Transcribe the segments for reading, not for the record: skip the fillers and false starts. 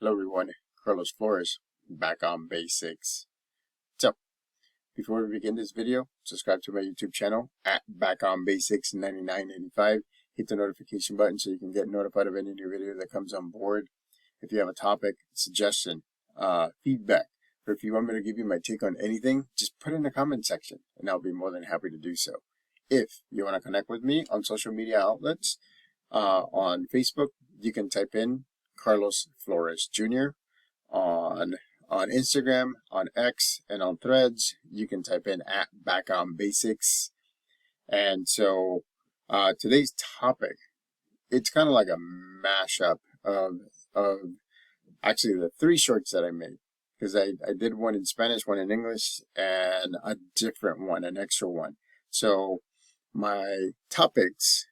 Hello everyone, Carlos Flores, back on basics. So, before we begin this video, subscribe to my YouTube channel at Back on Basics 9985. Hit the notification button so you can get notified of any new video that comes on board. If you have a topic, suggestion, feedback, or if you want me to give you my take on anything, just put it in the comment section and I'll be more than happy to do so. If you want to connect with me on social media outlets, on Facebook, you can type in Carlos Flores Jr. On Instagram, on X, and on Threads, you can type in at Back on Basics. And so today's topic, it's kind of like a mashup of actually the three shorts that I made, because I did one in Spanish, one in English, and a different one, an extra one. So my topics,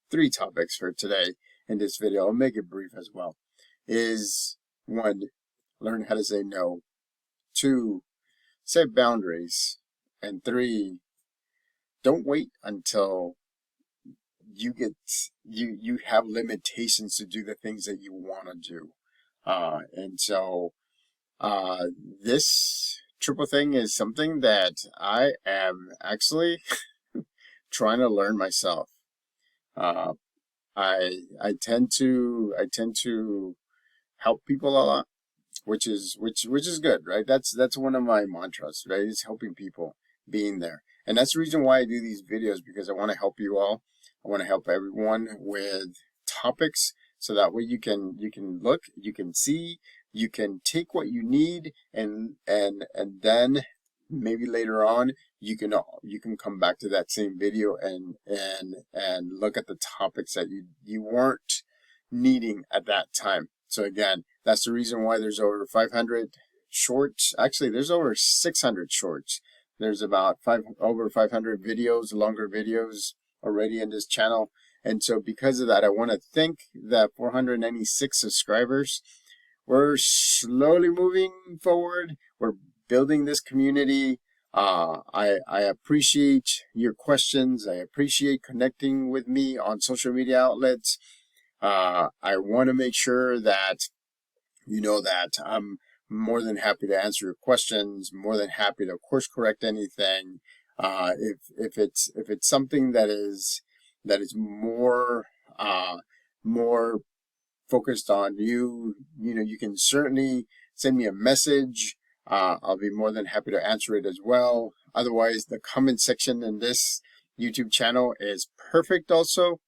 three topics for today in this video, I'll make it brief as well, is 1, learn how to say no, 2, set boundaries, and 3, don't wait until you have limitations to do the things that you want to do. And so this triple thing is something that I am actually trying to learn myself. I tend to help people a lot, which is good, right? That's one of my mantras, right? Is helping people, being there. And that's the reason why I do these videos, because I want to help you all. I want to help everyone with topics, so that way you can look, you can see, you can take what you need, and then maybe later on you can come back to that same video and look at the topics that you weren't needing at that time. So again, that's the reason why there's over 500 shorts. Actually, there's over 600 shorts. There's about over 500 videos, longer videos already in this channel. And so because of that, I want to thank the 496 subscribers. We're slowly moving forward. We're building this community. I appreciate your questions. I appreciate connecting with me on social media outlets. I want to make sure that you know that I'm more than happy to answer your questions, more than happy to course correct anything. If it's something that is more focused on you, you can certainly send me a message. I'll be more than happy to answer it as well. Otherwise, the comment section in this YouTube channel is perfect also.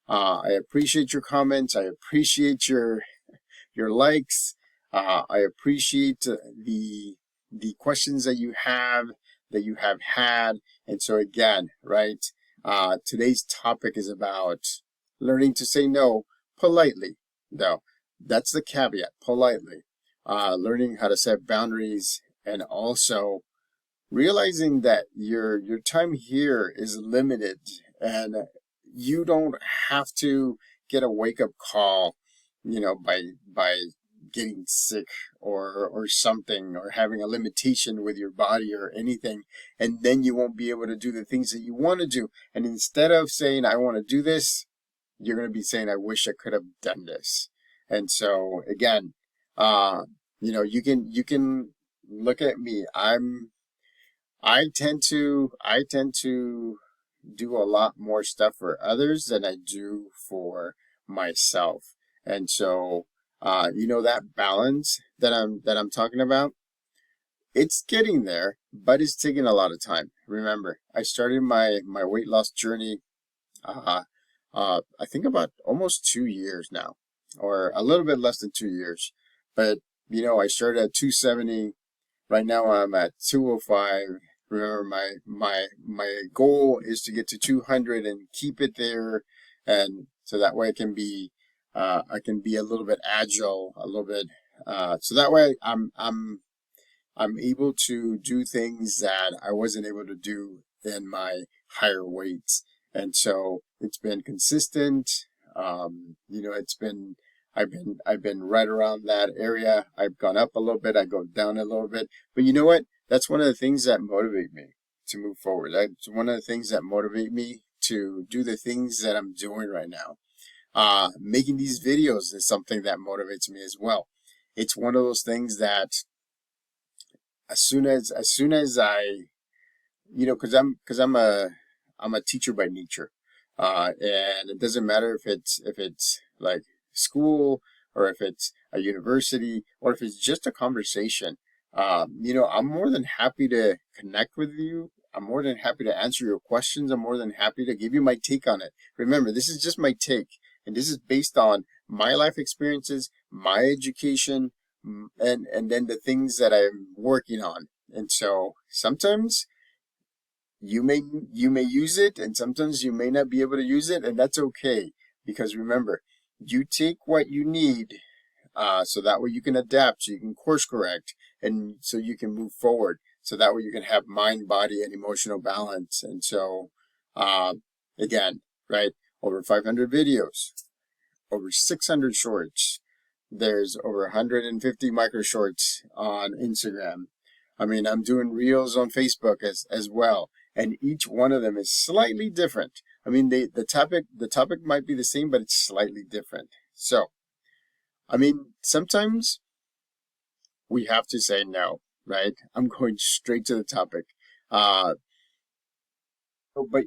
I appreciate your comments. I appreciate your likes. I appreciate the questions that you have had. And so again, right, today's topic is about learning to say no politely, though. That's the caveat, politely. Learning how to set boundaries, and also realizing that your time here is limited, and you don't have to get a wake-up call, by getting sick or something, or having a limitation with your body or anything, and then you won't be able to do the things that you want to do. And instead of saying, I want to do this, you're going to be saying, I wish I could have done this. And so again, you can look at me. I tend to do a lot more stuff for others than I do for myself. And so, that balance that I'm talking about, it's getting there, but it's taking a lot of time. Remember, I started my weight loss journey, I think about almost 2 years now, or a little bit less than 2 years. But, I started at 270. Right now I'm at 205. Remember, my goal is to get to 200 and keep it there, and so that way I can be a little bit agile, a little bit, so that way I'm able to do things that I wasn't able to do in my higher weights. And so it's been consistent. I've been right around that area. I've gone up a little bit, I go down a little bit, but you know what? That's one of the things that motivate me to move forward. That's one of the things that motivate me to do the things that I'm doing right now. Making these videos is something that motivates me as well. it's one of those things that as soon as I, because I'm a teacher by nature, and it doesn't matter if it's like school, or if it's a university, or if it's just a conversation. I'm more than happy to connect with you. I'm more than happy to answer your questions. I'm more than happy to give you my take on it. Remember, this is just my take, and this is based on my life experiences, my education, and then the things that I'm working on. And so sometimes you may use it, and sometimes you may not be able to use it, and that's okay, because remember, you take what you need, so that way you can adapt, so you can course correct, and so you can move forward, so that way you can have mind, body, and emotional balance. And so, uh, again, right, over 500 videos, over 600 shorts. There's over 150 micro shorts on Instagram. I mean, I'm doing reels on Facebook as well, and each one of them is slightly different. I mean, the topic might be the same, but it's slightly different. So, I mean, sometimes we have to say no, right? I'm going straight to the topic. Uh, but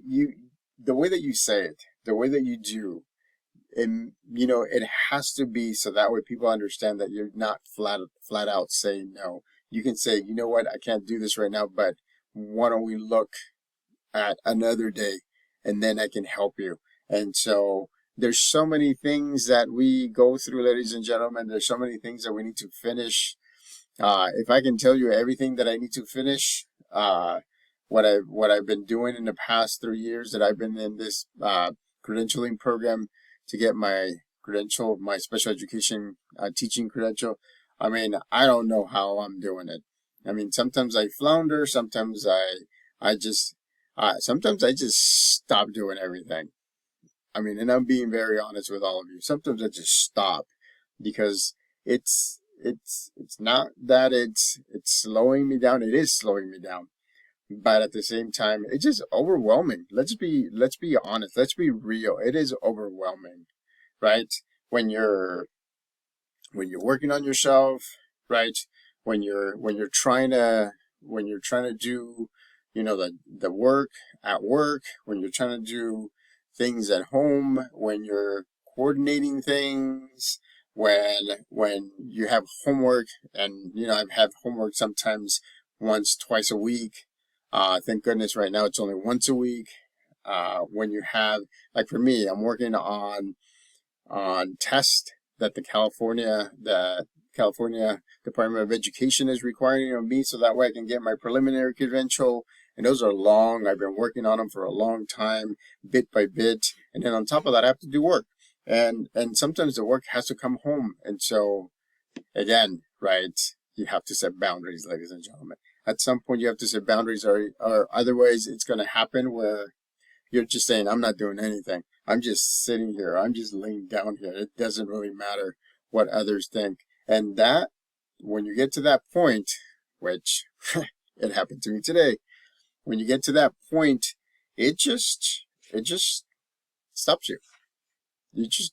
the way that you say it, the way that you do, and it has to be so that way people understand that you're not flat out saying no. You can say, you know what, I can't do this right now, but why don't we look at another day, and then I can help you. And so there's so many things that we go through, ladies and gentlemen. There's so many things that we need to finish. If I can tell you everything that I need to finish, what I've been doing in the past 3 years that I've been in this credentialing program to get my credential, my special education teaching credential. I mean, I don't know how I'm doing it. I mean, sometimes I flounder, sometimes I just stop doing everything. I mean, and I'm being very honest with all of you. Sometimes I just stop, because it's not that it's slowing me down. It is slowing me down, but at the same time, it's just overwhelming. Let's be honest. Let's be real. It is overwhelming, right? When you're when you're working on yourself, right? When you're trying to do, the work at work, when you're trying to do things at home, when you're coordinating things, when you have homework, and I have homework sometimes once, twice a week. Thank goodness right now it's only once a week. When you have, like for me, I'm working on tests that the California Department of Education is requiring of me, so that way I can get my preliminary credential. And those are long. I've been working on them for a long time, bit by bit. And then on top of that, I have to do work. And sometimes the work has to come home. And so, again, right, you have to set boundaries, ladies and gentlemen. At some point, you have to set boundaries, or otherwise it's going to happen where you're just saying, I'm not doing anything. I'm just sitting here. I'm just laying down here. It doesn't really matter what others think. And that, when you get to that point, which it happened to me today, when you get to that point, it just stops you. It's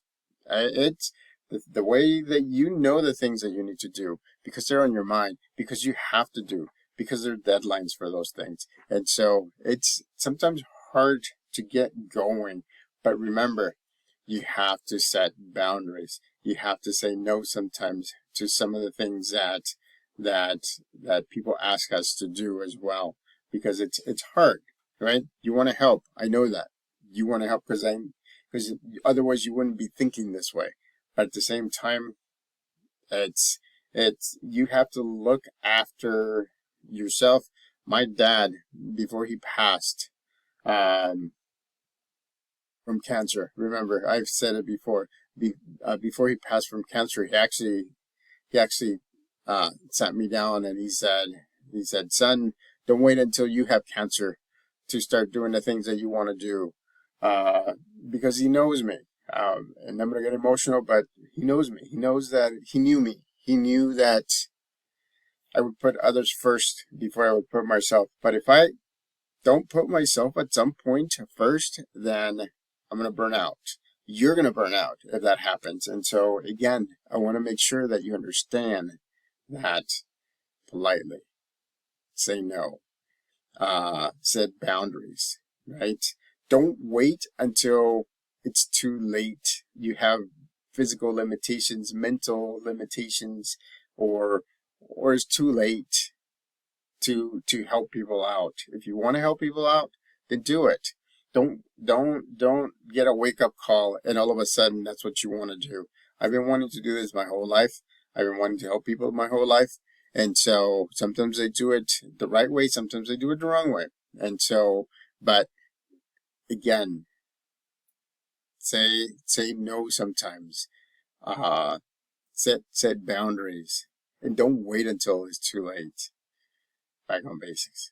the way that you know the things that you need to do, because they're on your mind, because you have to do, because there are deadlines for those things. And so it's sometimes hard to get going. But remember, you have to set boundaries. You have to say no sometimes to some of the things that people ask us to do as well, because it's hard, right? You want to help. I know that you want to help, because otherwise you wouldn't be thinking this way. But at the same time, it's you have to look after yourself. My dad, before he passed, from cancer. Remember, I've said it before. Before he passed from cancer, he actually sat me down, and he said, son, don't wait until you have cancer to start doing the things that you want to do, because he knows me. And I'm gonna get emotional, but he knows me. He knows that he knew me. He knew that I would put others first before I would put myself. But if I don't put myself at some point first, then I'm going to burn out. you're going to burn out if that happens. And so again, I want to make sure that you understand that politely. Say no. Set boundaries, right? Don't wait until it's too late. You have physical limitations, mental limitations, or it's too late to help people out. If you want to help people out, then do it. Don't get a wake up call and all of a sudden that's what you want to do. I've been wanting to do this my whole life. I've been wanting to help people my whole life. And so sometimes they do it the right way, sometimes they do it the wrong way. And so, but again, say no sometimes. Set boundaries, and don't wait until it's too late. Back on basics.